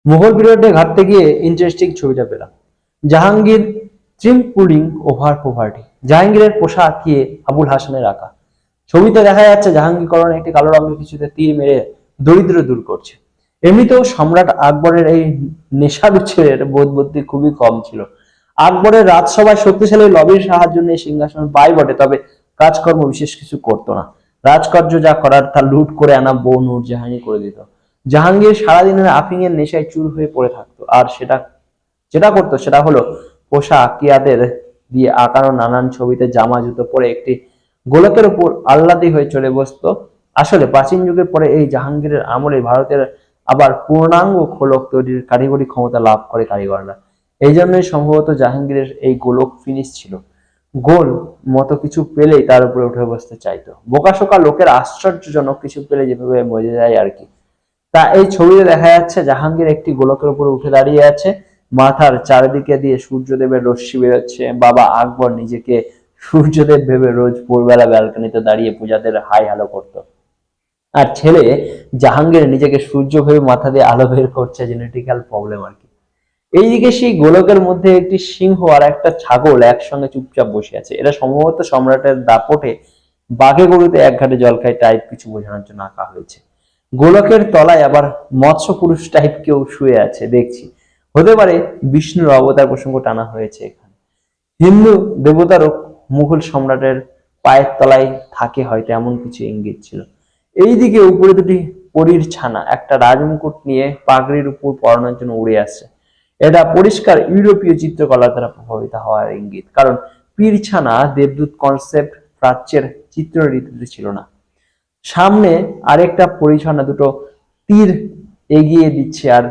মুঘল পিরিয়ডে ঘাটতে গিয়ে ইন্টারেস্টিং ছবিটা পেলাম। Jahangir triumphing over poverty, জাহাঙ্গীরের পোশাক দিয়ে আবুল হাসানের আঁকা। ছবিতে দেখা যাচ্ছে জাহাঙ্গীর করণ একটি কালো রঙের কিছুতে তীর মেরে দরিদ্র দূর করছে। এমনিতেও সম্রাট আকবরের এই নেশার ছেলের বোধ বুদ্ধি খুবই কম ছিল। আকবরের রাজসভায় শক্তিশালী লবির সাহায্য নিয়ে সিংহাসন পায় বটে, তবে কাজকর্ম বিশেষ কিছু করতো না। রাজকার্য যা করার তা লুট করে আনা বউ নূরজাহানই করে দিত। জাহাঙ্গীর সারাদিনের আফিং এর নেশায় চুর হয়ে পড়ে থাকতো, আর যেটা করতো সেটা হলো পোষা আকিয়াদের দিয়ে আঁকানো নানান ছবিতে জামা জুতো পরে একটি গোলকের উপর আহ্লাদি হয়ে চলে বসতো। আসলে প্রাচীন যুগের পরে এই জাহাঙ্গীরের আমলে ভারতের আবার পূর্ণাঙ্গ খোলক তৈরির কারিগরি ক্ষমতা লাভ করে কারিগররা। এই জন্যই সম্ভবত জাহাঙ্গীরের এই গোলক ফিনিশ ছিল। গোল মতো কিছু পেলেই তার উপরে উঠে বসতে চাইতো। বোকাশোকা লোকের আশ্চর্যজনক কিছু পেলে যেভাবে মজে যায় আর কি। তা এই ছবিতে দেখা যাচ্ছে জাহাঙ্গীর একটি গোলকের উপরে উঠে দাঁড়িয়ে আছে, মাথার চারিদিকে দিয়ে সূর্যদেবের রশ্মি বেরোচ্ছে। বাবা আকবর নিজেকে সূর্যদেব ভেবে রোজ ভোরবেলা ব্যালকনিতে দাঁড়িয়ে পূজাদের হাই হ্যালো করতো। আর ছেলে জাহাঙ্গীর নিজেকে সূর্য ভেবে মাথা দিয়ে আলো বের করছে, জেনেটিক্যাল প্রবলেম আর কি। এইদিকে সেই গোলকের মধ্যে একটি সিংহ আর একটা ছাগল একসঙ্গে চুপচাপ বসে আছে। এরা সম্ভবত সম্রাটের দাপটে বাঘে গরুতে এক ঘাটে জল খায় টাইপ কিছু বোঝানোর জন্য আঁকা হয়েছে। গোলকের তলায় আবার মৎস্য পুরুষ টাইপ কেউ শুয়ে আছে দেখছি। হতে পারে বিষ্ণুর অবতার প্রসঙ্গ টানা হয়েছে এখানে। হিন্দু দেবতারও মুঘল সম্রাটের পায়ের তলায় থাকে হয়তো, এমন কিছু ইঙ্গিত ছিল। এইদিকে উপরে দুটি পরীর ছানা একটা রাজমুকুট নিয়ে পাগড়ির উপর পরানোর জন্য উড়ে আসছে। এটা পরিষ্কার ইউরোপীয় চিত্রকলা দ্বারা প্রভাবিত হওয়ার ইঙ্গিত, কারণ পীর ছানা দেবদূত কনসেপ্ট প্রাচ্যের চিত্ররীতিতে ছিল না। সামনে আরেকটা পরিছানা দুটো তীর এগিয়ে দিচ্ছে, আর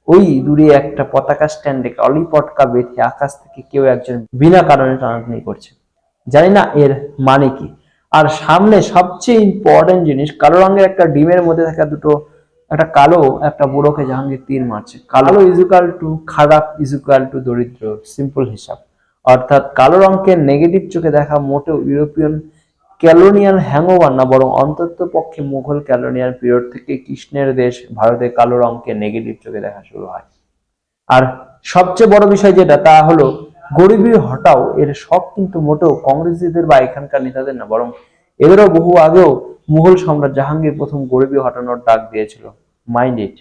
ওই দূরে একটা পতাকা স্ট্যান্ডে অলি পটকা বেঁধে আকাশ থেকে কেউ একজন বিনা কারণে টানাটানি করছে। জানি না এর মানে কি। আর সামনে সবচেয়ে ইম্পর্টেন্ট জিনিস, কালো রঙের একটা ডিমের মধ্যে থাকা দুটো একটা কালো একটা বুড়োকে জাহাঙ্গীর তীর মারছে। কালো ইজুকাল টু খারাপ, ইজুকাল টু দরিদ্র, সিম্পল হিসাব। অর্থাৎ কালো রঙকে নেগেটিভ চোখে দেখা মোটেও ইউরোপিয়ান ক্যালোনিয়াল হ্যাংওভার না, বরং অন্তত পক্ষে মুঘল ক্যালোনিয়াল পিরিয়ড থেকে কৃষ্ণের দেশ ভারতে কালো রঙকে নেগেটিভ চোখে দেখা শুরু হয়। আর সবচেয়ে বড় বিষয় যেটা, তা হলো গরিবী হটাও এর শখ কিন্তু মোটেও কংগ্রেসীদের বা এখানকার নেতাদের না, বরং এদেরও বহু আগেও মুঘল সম্রাট জাহাঙ্গীর প্রথম গরিবী হটানোর ডাক দিয়েছিল। Mind it.